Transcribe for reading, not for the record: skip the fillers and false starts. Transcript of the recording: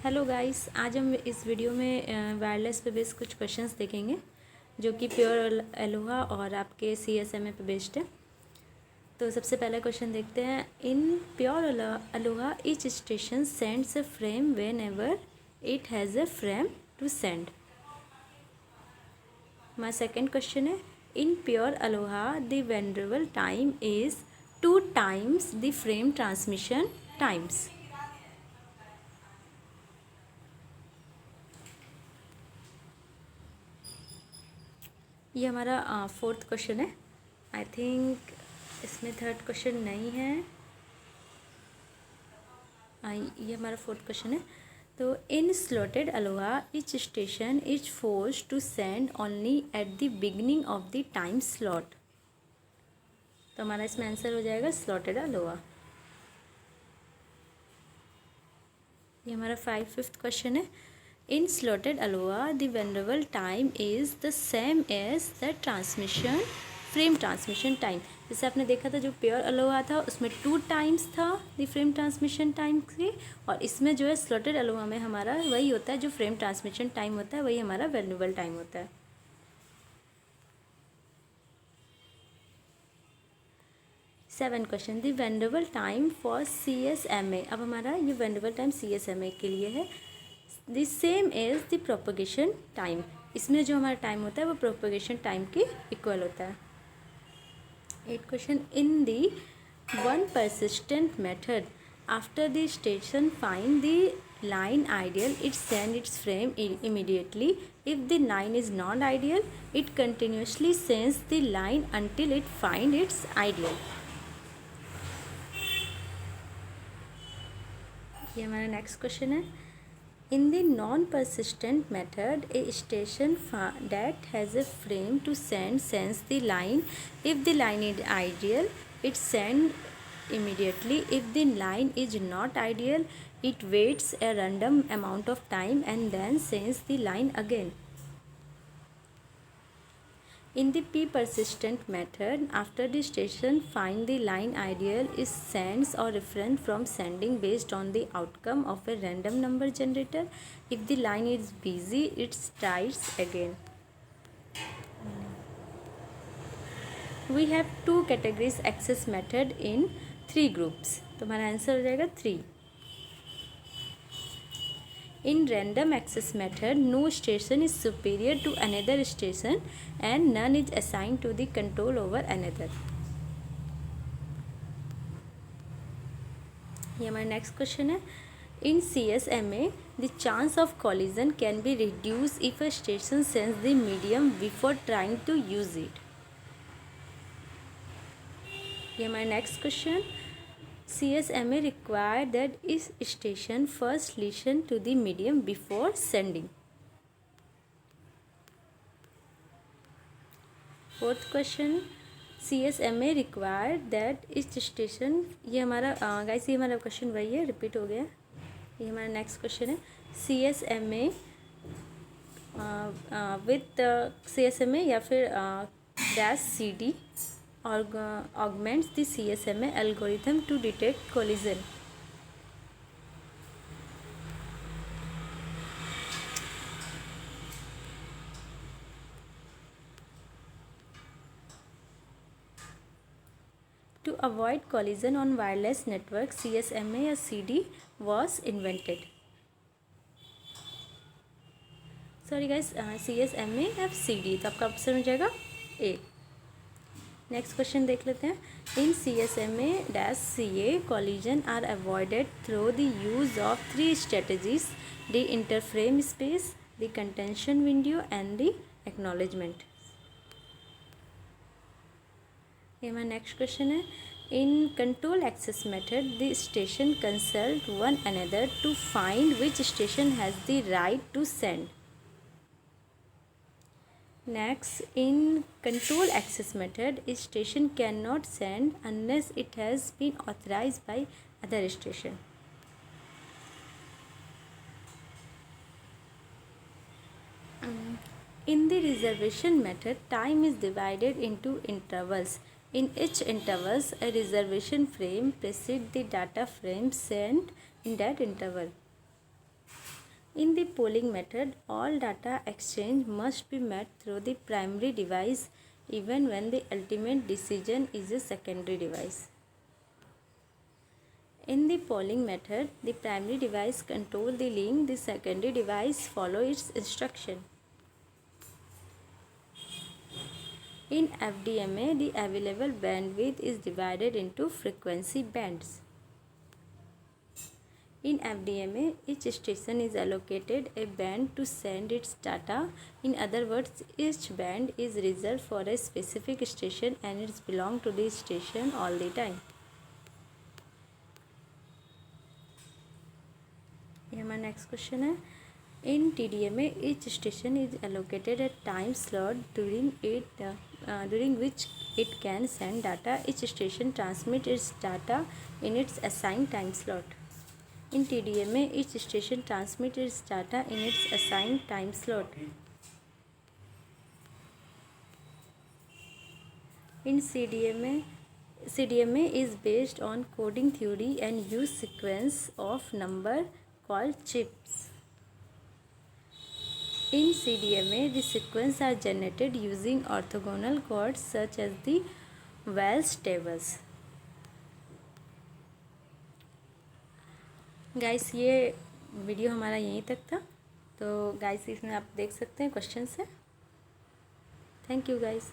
Hello guys, आज हम इस वीडियो में वायरलेस पे बेस्ड कुछ क्वेश्चंस देखेंगे जो कि प्योर अलोहा और आपके CSMA पे बेस्ड है। तो सबसे पहला क्वेश्चन देखते हैं। In pure ALOHA each station sends a frame whenever it has a frame to send. My second question है, in pure ALOHA the vulnerable time is 2 times the frame transmission times. ये हमारा fourth question है। I think इसमें third question नहीं है। ये हमारा fourth question है। तो in slotted ALOHA each station is forced to send only at the beginning of the time slot. तो हमारा इसमें आंसर हो जाएगा स्लॉटेड अलोहा। ये हमारा फिफ्थ क्वेश्चन है। In slotted aloha the vulnerable time is the same as the transmission frame transmission time. जैसे आपने देखा था जो प्योर अलोहा था उसमें 2 times था द फ्रेम ट्रांसमिशन टाइम से, और इसमें जो है स्लॉटेड अलोहा में हमारा वही होता है, जो फ्रेम ट्रांसमिशन टाइम होता है वही हमारा वेंडरेबल टाइम होता है। Seven question, the vulnerable time for CSMA। अब हमारा ये वेंडरेबल टाइम CSMA के लिए है। The same as the propagation time. इसमें जो हमारा टाइम होता है वो प्रोपगेशन टाइम के इक्वल होता है। 8 question, in the one persistent method after the station find the line ideal it send it's frame immediately. If the line is not ideal, it continuously sends the line until it find its ideal. ये हमारा next question है। In the non-persistent method, a station that has a frame to sends the line. If the line is ideal, it sends immediately. If the line is not ideal, it waits a random amount of time and then sends the line again. In the p-persistent method, after the station find the line ideal, is sends or refrain from sending based on the outcome of a random number generator. If the line is busy, it tries again. We have 2 categories access method in 3 groups. तो हमारा answer हो जाएगा 3. In random access method, no station is superior to another station and none is assigned to the control over another. ये हमारा next question है। In CSMA, the chance of collision can be reduced if a station sends the medium before trying to use it. ये हमारा next question. CSMA require that each station first listen to the medium before sending. Fourth question, CSMA require that each station, ये हमारा guys ये हमारा question वही है, repeat हो गया। ये हमारा नेक्स्ट क्वेश्चन है। CSMA विथ CSMA या फिर -CD augments the CSMA algorithm to detect collision. To avoid collision on wireless network, CSMA या CD was invented. Sorry guys, CSMA या CD, तो आपका ऑप्शन हो जाएगा A. नेक्स्ट क्वेश्चन देख लेते हैं। इन CSMA-CA collision are avoided through the use of 3 strategies: the interframe space, the contention window and the acknowledgement. ये हमारा नेक्स्ट क्वेश्चन है। In control access method the station consult one another to find which station has the right to send. Next, in control access method, a station cannot send unless it has been authorized by other station. In the reservation method, time is divided into intervals. In each intervals, a reservation frame precedes the data frame sent in that interval. In the polling method, all data exchange must be made through the primary device even when the ultimate decision is a secondary device. In the polling method, the primary device controls the link, the secondary device follows its instruction. In FDMA, the available bandwidth is divided into frequency bands. In FDMA, each station is allocated a band to send its data. In other words, each band is reserved for a specific station and it belongs to the station all the time. ये हमारा next question है. In TDMA, each station is allocated a time slot during which it can send data. Each station transmits its data in its assigned time slot. In TDMA, each station transmits its data in its assigned time slot. In CDMA is based on coding theory and use sequence of number called chips. In CDMA, the sequences are generated using orthogonal codes such as the Wells tables. Guys ये video हमारा यहीं तक था. तो guys इसमें आप देख सकते हैं क्वेश्चन है. Thank you guys.